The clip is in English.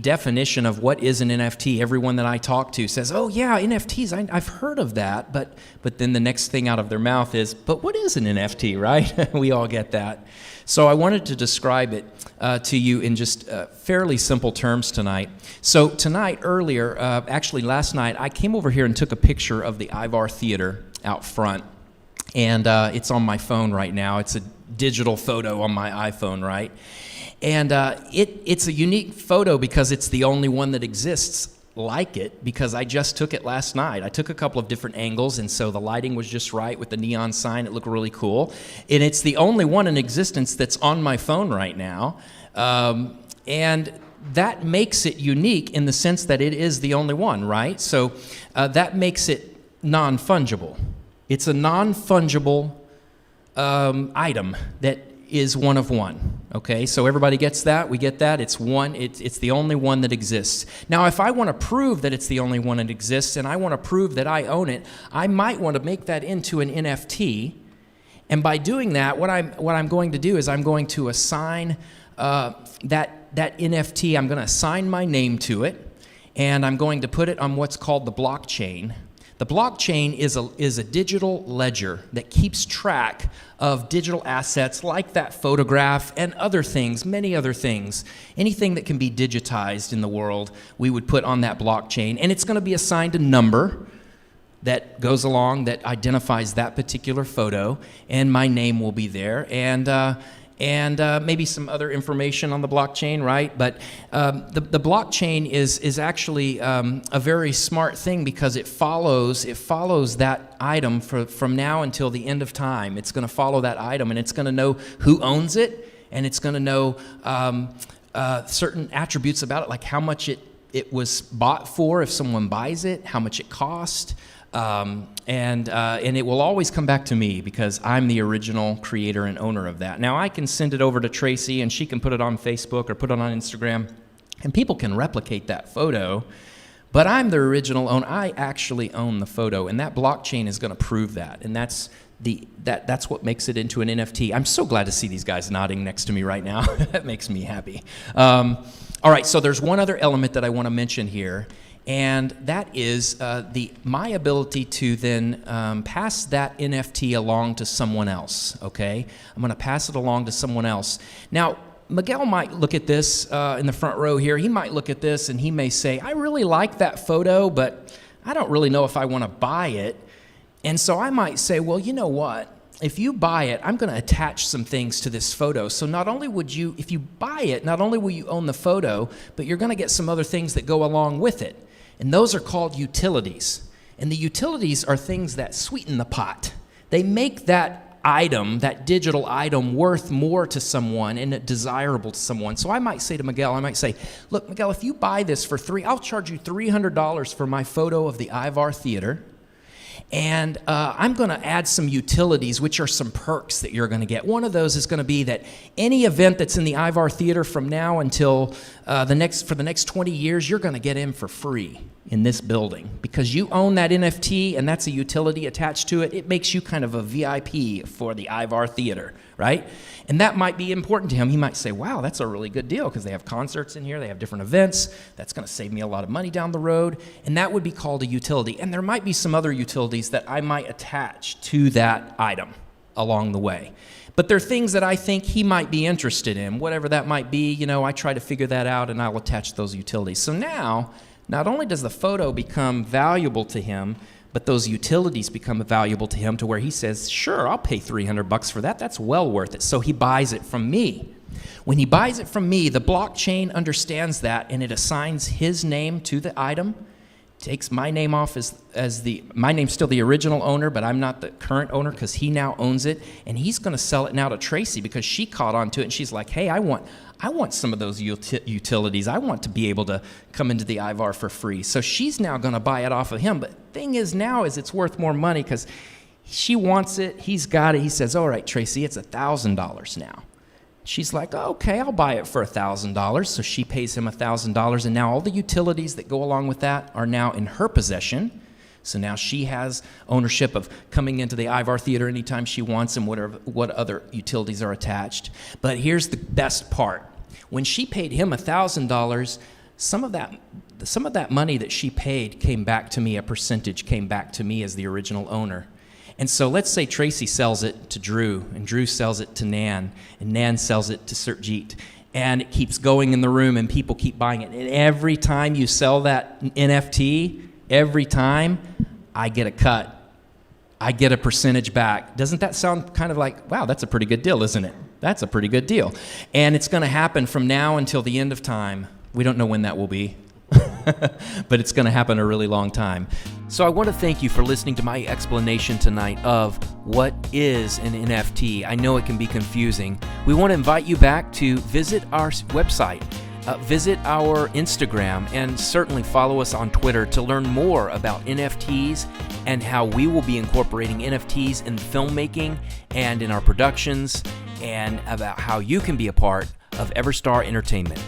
definition of what is an NFT, everyone that I talk to says, oh yeah, NFTs, I've heard of that, but then the next thing out of their mouth is, but what is an NFT, right? We all get that. So I wanted to describe it to you in just fairly simple terms tonight. So tonight, earlier, actually last night, I came over here and took a picture of the Ivar Theater out front. And it's on my phone right now. It's a digital photo on my iPhone, right? And it's a unique photo because it's the only one that exists like it, because I just took it last night. I took a couple of different angles, and so the lighting was just right with the neon sign. It looked really cool. And it's the only one in existence that's on my phone right now. And that makes it unique in the sense that it is the only one, right? So that makes it non-fungible. It's a non-fungible item that is one of one. Okay, so everybody gets that? We get that? It's one. It's the only one that exists. Now, if I want to prove that it's the only one that exists, and I want to prove that I own it, I might want to make that into an NFT. And by doing that, what I'm going to do is I'm going to assign that NFT. I'm going to assign my name to it, and I'm going to put it on what's called the blockchain. The blockchain is a digital ledger that keeps track of digital assets like that photograph and other things, many other things. Anything that can be digitized in the world, we would put on that blockchain. And it's going to be assigned a number that goes along that identifies that particular photo, and my name will be there. And maybe some other information on the blockchain, right? But the blockchain is actually a very smart thing because it follows that item from now until the end of time. It's going to follow that item, and it's going to know who owns it, and it's going to know certain attributes about it, like how much it was bought for if someone buys it, how much it cost. And it will always come back to me because I'm the original creator and owner of that. Now, I can send it over to Tracy, and she can put it on Facebook or put it on Instagram, and people can replicate that photo, but I'm the original owner. I actually own the photo, and that blockchain is going to prove that, and that's what makes it into an NFT. I'm so glad to see these guys nodding next to me right now. That makes me happy. All right, so there's one other element that I want to mention here, and that is my ability to then pass that NFT along to someone else, okay? I'm going to pass it along to someone else. Now, Miguel might look at this in the front row here. He might look at this and he may say, I really like that photo, but I don't really know if I want to buy it. And so I might say, well, you know what? If you buy it, I'm going to attach some things to this photo. So not only if you buy it, not only will you own the photo, but you're going to get some other things that go along with it. And those are called utilities. And the utilities are things that sweeten the pot. They make that item, that digital item, worth more to someone and desirable to someone. So I might say to Miguel, look, Miguel, if you buy this for I'll charge you $300 for my photo of the Ivar Theater. And I'm going to add some utilities, which are some perks that you're going to get. One of those is going to be that any event that's in the Ivar Theater from now until for the next 20 years, you're going to get in for free in this building because you own that NFT, and that's a utility attached to it. It makes you kind of a VIP for the Ivar Theater, right? And that might be important to him. He might say, wow, that's a really good deal because they have concerts in here, they have different events. That's going to save me a lot of money down the road. And that would be called a utility. And there might be some other utilities that I might attach to that item along the way. But they're things that I think he might be interested in. Whatever that might be, I try to figure that out, and I'll attach those utilities. So now, not only does the photo become valuable to him, but those utilities become valuable to him to where he says, sure, I'll pay $300 for that. That's well worth it. So he buys it from me. When he buys it from me, the blockchain understands that, and it assigns his name to the item, takes my name off my name's still the original owner, but I'm not the current owner because he now owns it, and he's going to sell it now to Tracy because she caught on to it, and she's like, hey, I want some of those utilities. I want to be able to come into the Ivar for free. So she's now going to buy it off of him. But thing is now is it's worth more money because she wants it. He's got it. He says, all right, Tracy, it's $1,000 now. She's like, oh, okay, I'll buy it for $1,000. So she pays him $1,000, and now all the utilities that go along with that are now in her possession. So now she has ownership of coming into the Ivar Theater anytime she wants and what other utilities are attached. But here's the best part. When she paid him $1,000, some of that money that she paid came back to me, a percentage came back to me as the original owner. And so let's say Tracy sells it to Drew, and Drew sells it to Nan, and Nan sells it to Surjit. And it keeps going in the room, and people keep buying it. And every time you sell that NFT, every time, I get a cut. I get a percentage back. Doesn't that sound kind of like, wow, that's a pretty good deal, isn't it? That's a pretty good deal. And it's going to happen from now until the end of time. We don't know when that will be, but it's going to happen a really long time. So I want to thank you for listening to my explanation tonight of what is an NFT. I know it can be confusing. We want to invite you back to visit our website, visit our Instagram, and certainly follow us on Twitter to learn more about NFTs and how we will be incorporating NFTs in filmmaking and in our productions, and about how you can be a part of EverStar Entertainment.